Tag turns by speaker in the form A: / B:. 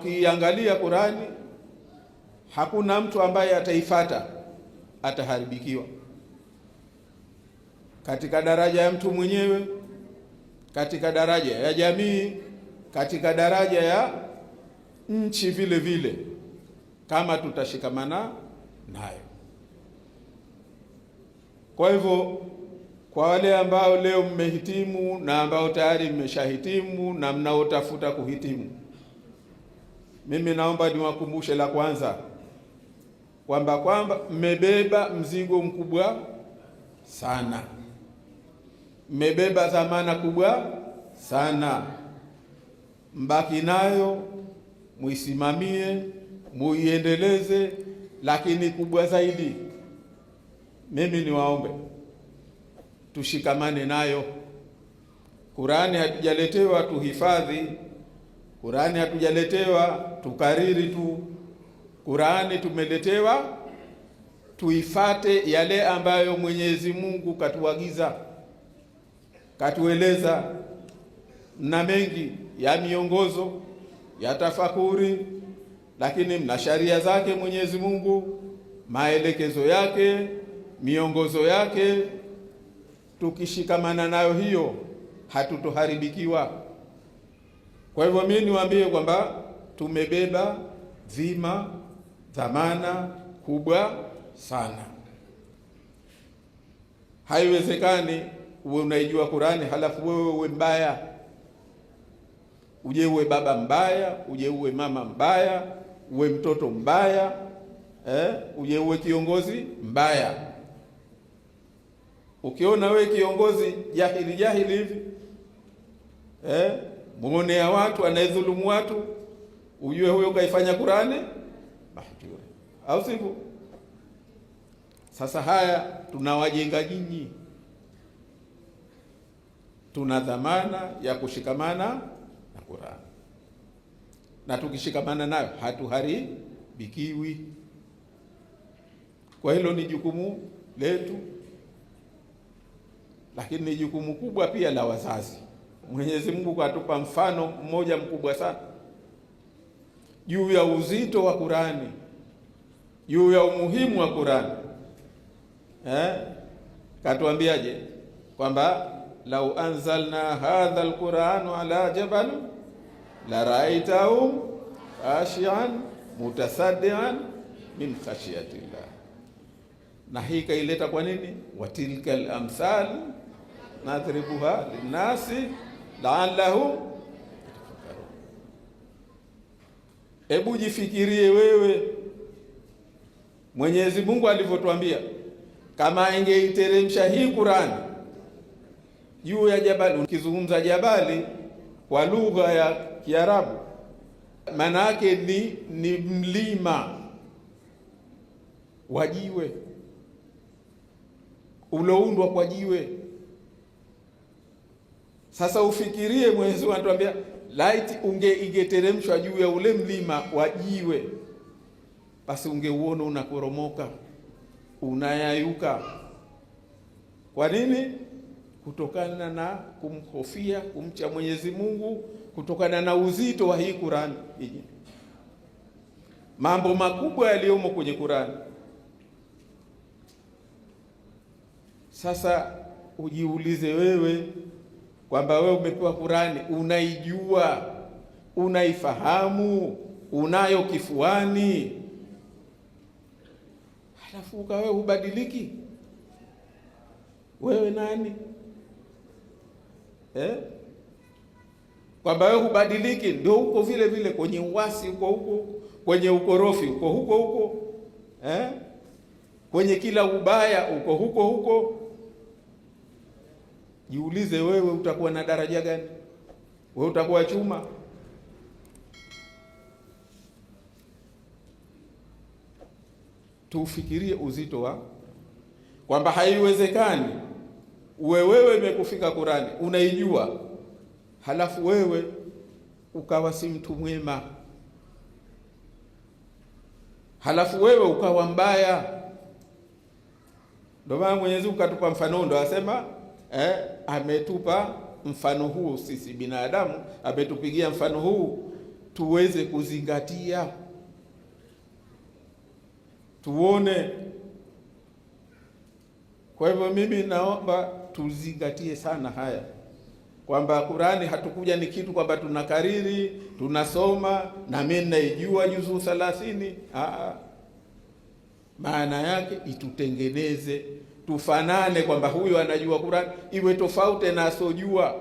A: ukiangalia Qur'ani hakuna mtu ambaye ataifata ataharibikiwa, katika daraja ya mtu mwenyewe, katika daraja ya jamii, katika daraja ya nchi vile vile, kama tutashikamana nayo. Kwa hivyo, kwa wale ambao leo mmehitimu na ambao tayari mmeshahitimu na mnaotafuta kuhitimu, mimi naomba niwakumbushe la kwanza kwamba mmebeba mzigo mkubwa sana, mmebeba dhamana kubwa sana. Mbaki nayo, muisimamie, muiendeleze, lakini kubwa zaidi, mimi niwaombe tushikamane nayo. Qur'ani hatujaletewa tuhifadhi, Qur'ani hatujaletewa tukariri tu. Qur'ani tumeletewa tuifate yale ambayo Mwenyezi Mungu katuagiza, katueleza, na mengi ya miongozo ya tafakuri, lakini mna sharia zake Mwenyezi Mungu, maelekezo yake, miongozo yake. Tukishikamana nayo hiyo hatutoharibikiwa. Kwa hivyo mimi niwaambie kwamba tumebeba dhamana kubwa sana. Haiwezekani uwe unaijua Qur'ani halafu wewe uwe mbaya, uje uwe baba mbaya, uje uwe mama mbaya, uwe mtoto mbaya, uje uwe kiongozi mbaya. Ukiona we kiongozi jahili hivi, muonea watu, anayedhulumu watu, ujue huyo kaifanya Qur'ani mahjura, au sivyo? Sasa haya tunawajenga nyinyi, tuna dhamana ya kushikamana na Qur'ani, na tukishikamana nayo hatuharibikiwi. Kwa hilo ni jukumu letu, lakini ni jukumu kubwa pia la wazazi. Mwenyezi Mungu katupa mfano mmoja mkubwa sana juu ya uzito wa Qur'ani, juu ya umuhimu wa Qur'ani. Katuambiaje? Kwamba lau anzalna hadha alquran ala jabal la ra'aytahu khashi'an mutasaddian min khashyatillah. Na hii kaileta kwa nini? Watilka al-amthal nadribuha linnasi la'allahum yatafakkarun. Hebu jifikirie wewe, Mwenyezi Mungu alivyotuambia kama ingeiteremsha hii Qur'ani juu ya jabali. Ukizungumza jabali kwa lugha ya Kiarabu, maana yake ni mlima wa jiwe uloundwa kwa jiwe. Sasa ufikirie, Mwenyezi Mungu anatuambia laiti ingeteremshwa juu ya ule mlima wa jiwe, basi ungeuona unakoromoka, unayayuka. Kwa nini? Kutokana na kumhofia, kumcha Mwenyezi Mungu, kutokana na uzito wa hii Qur'ani. Mambo makubwa yaliyomo kwenye Qur'ani. Sasa ujiulize wewe kwamba wewe umepewa Qur'ani, unaijua, unaifahamu, unayo kifuani, halafu wewe hubadiliki. Wewe nani? Kwamba wewe hubadiliki, ndio uko vile vile kwenye uasi, uko huko kwenye ukorofi, uko huko kwenye kila ubaya, uko huko. Jiulize wewe utakuwa na daraja gani? Wewe utakuwa chuma? Tufikirie uzito wa kwamba haiwezekani wewe imekufika Qur'ani, unaijua, halafu wewe ukawa si mtu mwema, halafu wewe ukawa mbaya. Ndio maana Mwenyezi Mungu katupa mfano, ndio asema ametupa mfano huu sisi binadamu, ametupigia mfano huu tuweze kuzingatia, tuone. Kwa hivyo mimi naomba tuzingatie sana haya, kwamba Qur'ani hatukuja ni kitu kwamba tunakariri, tunasoma na mimi naijua juzuu 30. Maana yake itutengeneze, tufanane, kwamba huyu anajua Qur'ani, iwe tofauti na asojua.